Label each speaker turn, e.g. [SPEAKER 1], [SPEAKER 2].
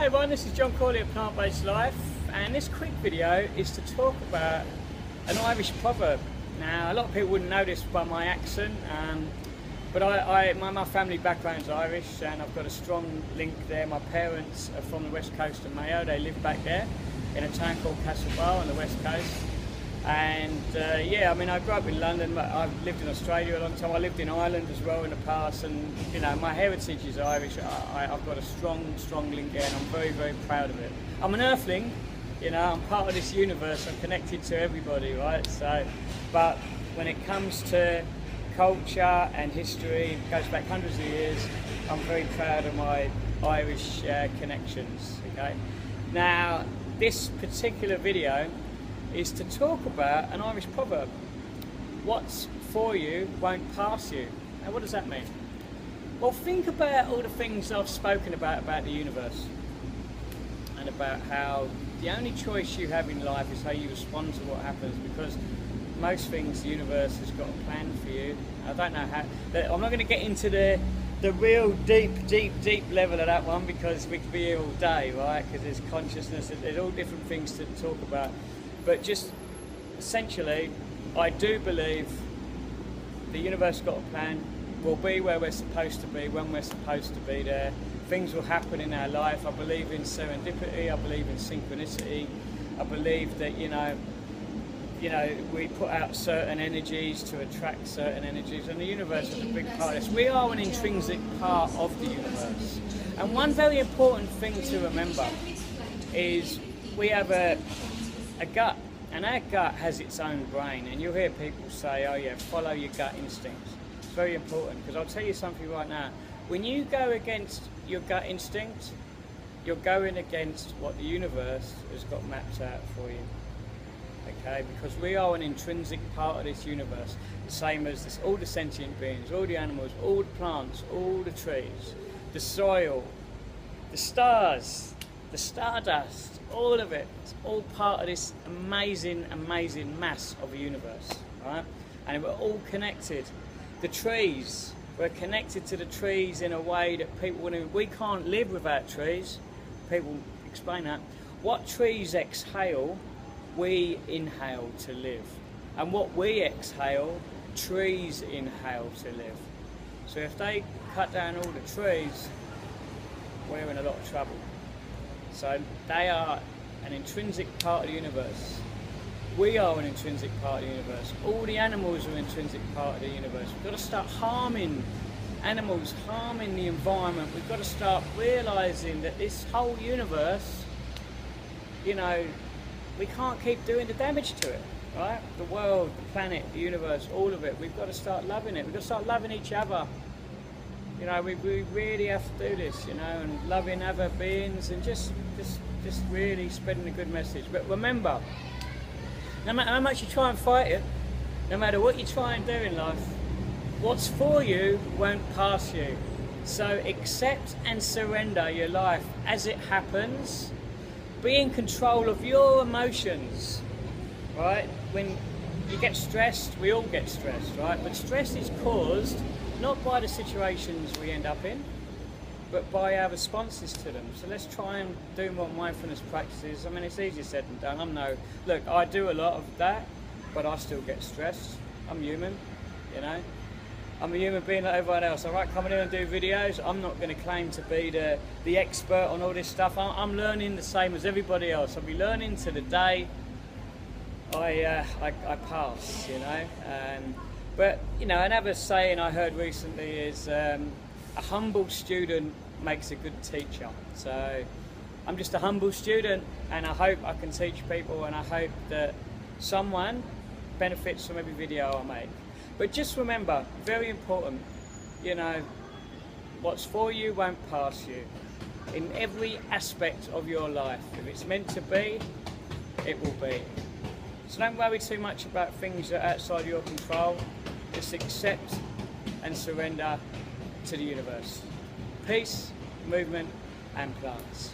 [SPEAKER 1] Hi everyone, this is John Corley at Plant Based Life, and this quick video is to talk about an Irish proverb. Now, a lot of people wouldn't know this by my accent, but my family background's Irish, and I've got a strong link there. My parents are from the west coast of Mayo. They live back there in a town called Castlebar on the west coast. And yeah, I mean, I grew up in London, but I've lived in Australia a long time. I lived in Ireland as well in the past, and you know, my heritage is Irish. I've got a strong link there, and I'm very proud of it. I'm an earthling, you know, I'm part of this universe. I'm connected to everybody, right? So, but when it comes to culture and history, it goes back hundreds of years. I'm very proud of my Irish connections. Okay, now this particular video is to talk about an Irish proverb. What's for you won't pass you. Now, what does that mean? Well, think about all the things I've spoken about the universe, and about how the only choice you have in life is how you respond to what happens, because most things the universe has got a plan for you. I don't know how, I'm not going to get into the real deep level of that one, because we could be here all day, right? Because there's consciousness, there's all different things to talk about. But just essentially, I do believe the universe got a plan. We'll be where we're supposed to be when we're supposed to be there. Things will happen in our life. I believe in serendipity. I believe in synchronicity. I believe that you know, we put out certain energies to attract certain energies, and the universe is a big part of this. We are an intrinsic part of the universe. And one very important thing to remember is we have a gut, and our gut has its own brain. And you'll hear people say, oh yeah, follow your gut instincts. It's very important, because I'll tell you something right now. When you go against your gut instinct, you're going against what the universe has got mapped out for you. Okay, because we are an intrinsic part of this universe, the same as this, all the sentient beings, all the animals, all the plants, all the trees, the soil, the stars, the stardust, all of it. It's all part of this amazing mass of the universe, right? And we're all connected. The trees, we're connected to the trees in a way that people wouldn't. We can't live without trees. People explain that. What trees exhale, we inhale to live. And what we exhale, trees inhale to live. So if they cut down all the trees, we're in a lot of trouble. So they are an intrinsic part of the universe. We are an intrinsic part of the universe. All the animals are an intrinsic part of the universe. We've got to start harming animals, harming the environment. We've got to start realising that this whole universe, you know, we can't keep doing the damage to it, right? The world, the planet, the universe, all of it. We've got to start loving it. We've got to start loving each other. You know, we really have to do this, you know, and loving other beings, and just really spreading a good message. But remember, no matter how much you try and fight it, no matter what you try and do in life, what's for you won't pass you. So accept and surrender your life as it happens. Be in control of your emotions, right? When you get stressed, we all get stressed, right? But stress is caused not by the situations we end up in, but by our responses to them. So let's try and do more mindfulness practices. I mean, it's easier said than done. Look, I do a lot of that, but I still get stressed. I'm human, you know. I'm a human being like everyone else. All right, coming in and do videos, I'm not going to claim to be the expert on all this stuff. I'm learning the same as everybody else. I'll be learning to the day I pass, you know. But, you know, another saying I heard recently is a humble student makes a good teacher. So I'm just a humble student, and I hope I can teach people, and I hope that someone benefits from every video I make. But just remember, very important, you know, what's for you won't pass you. In every aspect of your life, if it's meant to be, it will be. So don't worry too much about things that are outside your control. Just accept and surrender to the universe. Peace, movement, and plants.